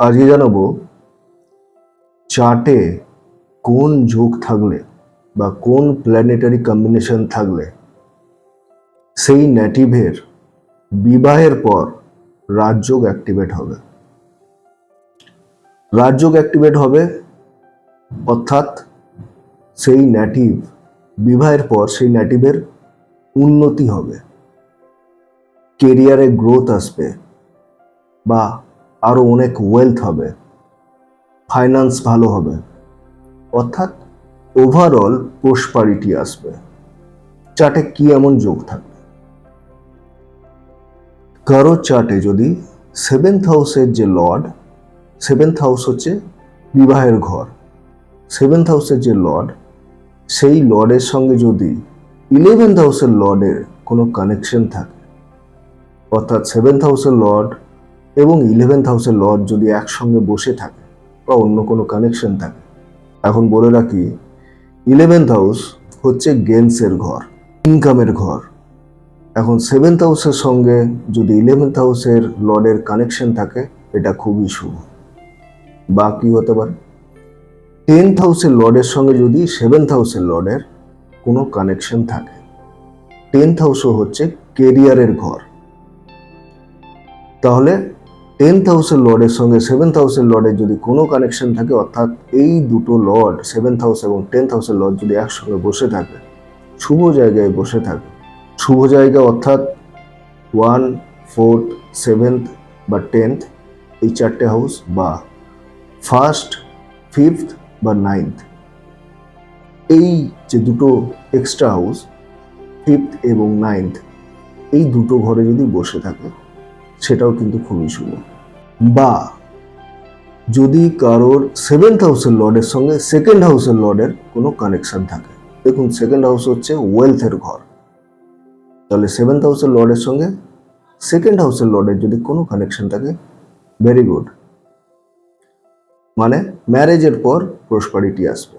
আজকে জানাবো চার্টে কোন যোগ থাকলে বা কোন প্ল্যানেটারি কম্বিনেশন থাকলে সেই নেটিভের বিবাহের পর রাজযোগ অ্যাক্টিভেট হবে। রাজযোগ অ্যাক্টিভেট হবে অর্থাৎ সেই নেটিভ বিবাহের পর সেই নেটিভের উন্নতি হবে, কেরিয়ারে গ্রোথ আসবে বা আরো অনেক ওয়েলথ হবে, ফাইন্যান্স ভালো হবে, অর্থাৎ ওভারঅল প্রসপারিটি আসবে। চার্টে কি এমন যোগ থাকবে? কারো চার্টে যদি সেভেন্থ হাউসের যে লর্ড, সেভেন্থ হাউস হচ্ছে বিবাহের ঘর, সেভেন্থ হাউসের যে লর্ড, সেই লর্ডের সঙ্গে যদি ইলেভেন্থ হাউসের লর্ডের কোনো কানেকশন থাকে, অর্থাৎ সেভেন্থ হাউসের লর্ড এবং ইলেভেন্থ হাউসের লর্ড যদি একসঙ্গে বসে থাকে বা অন্য কোনো কানেকশন থাকে। এখন বলে রাখি, ইলেভেন্থ হাউস হচ্ছে গেন্সের ঘর, ইনকামের ঘর। এখন সেভেন্থ হাউসের সঙ্গে যদি ইলেভেন্থ হাউসের লর্ডের কানেকশন থাকে, এটা খুবই শুভ। বা কি হতে পারে, টেন্থ হাউসের লর্ডের সঙ্গে যদি সেভেন্থ হাউসের লর্ডের কোনো কানেকশন থাকে। টেন্থ হাউসও হচ্ছে কেরিয়ারের ঘর, তাহলে টেন্থ হাউসের লর্ডের সঙ্গে সেভেন্থ হাউসের লর্ডের যদি কোনো কানেকশন থাকে, অর্থাৎ এই দুটো লর্ড সেভেন্থ হাউস এবং টেন্থ হাউসের লর্ড যদি একসঙ্গে বসে থাকে, শুভ জায়গায় বসে থাকে, শুভ জায়গা অর্থাৎ 1, 4, 7 বা 10th, এই চারটে হাউস, বা 1st, 5th বা 9th, এই যে দুটো এক্সট্রা হাউস 5th এবং 9th, এই দুটো ঘরে যদি বসে থাকে, সেটাও কিন্তু খুবই শুভ। বা যদি কারোর সেভেন্থ হাউসের লর্ডের সঙ্গে সেকেন্ড হাউসের লর্ডের কোনো কানেকশন থাকে, দেখুন সেকেন্ড হাউস হচ্ছে ওয়েলথের ঘর, তাহলে সেভেন্থ হাউসের লর্ডের সঙ্গে সেকেন্ড হাউসের লর্ডের যদি কোনো কানেকশন থাকে, ভেরি গুড, মানে ম্যারেজের পর প্রসপারিটি আসবে।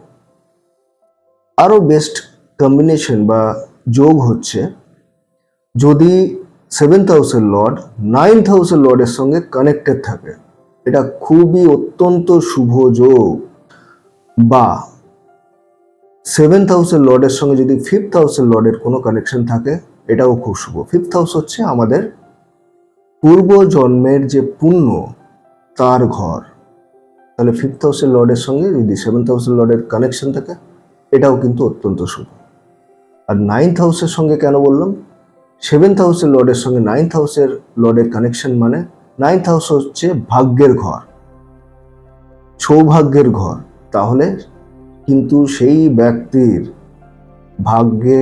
আরো বেস্ট কম্বিনেশন বা যোগ হচ্ছে যদি সেভেন্থ হাউসের লর্ড নাইন্থ হাউসের লর্ডের সঙ্গে কানেক্টেড থাকে, এটা খুবই অত্যন্ত শুভ যোগ। বা সেভেন্থ হাউসের লর্ডের সঙ্গে যদি ফিফথ হাউসের লর্ডের কোনো কানেকশন থাকে, এটাও খুব শুভ। ফিফথ হাউস হচ্ছে আমাদের পূর্ব জন্মের যে পুণ্য, তার ঘর, তাহলে ফিফথ হাউসের লর্ডের সঙ্গে যদি সেভেন্থ হাউসের লর্ডের কানেকশন থাকে, এটাও কিন্তু অত্যন্ত শুভ। আর নাইন্থ হাউসের সঙ্গে কেন বললাম, সেভেন্থ হাউসের লর্ডের সঙ্গে নাইন্থ হাউসের লর্ডের কানেকশন, মানে নাইন্থ হাউস হচ্ছে ভাগ্যের ঘর, সৌভাগ্যের ঘর, তাহলে কিন্তু সেই ব্যক্তির ভাগ্যে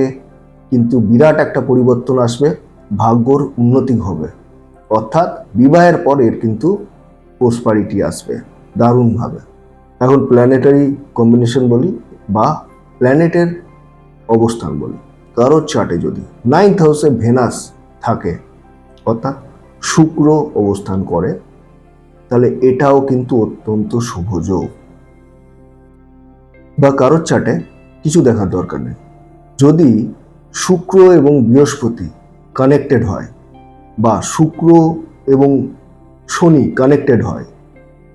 কিন্তু বিরাট একটা পরিবর্তন আসবে, ভাগ্যর উন্নতি হবে, অর্থাৎ বিবাহের পর এর কিন্তু প্রসপারিটি আসবে দারুণভাবে। এখন প্ল্যানেটারি কম্বিনেশন বলি বা প্ল্যানেটের অবস্থান বলি। কারোর চার্টে যদি নাইন্থ হাউসে ভেনাস থাকে, অর্থাৎ শুক্র অবস্থান করে, তাহলে এটাও কিন্তু অত্যন্ত শুভ যোগ। বা কারোর চার্টে কিছু দেখার দরকার নেই, যদি শুক্র এবং বৃহস্পতি কানেক্টেড হয় বা শুক্র এবং শনি কানেক্টেড হয়,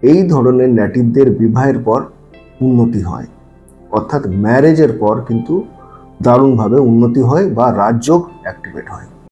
এই ধরনের নেটিভদের বিবাহের পর উন্নতি হয়, অর্থাৎ ম্যারেজের পর কিন্তু দারুণভাবে উন্নতি হয় বা রাজযোগ অ্যাক্টিভেট হয়।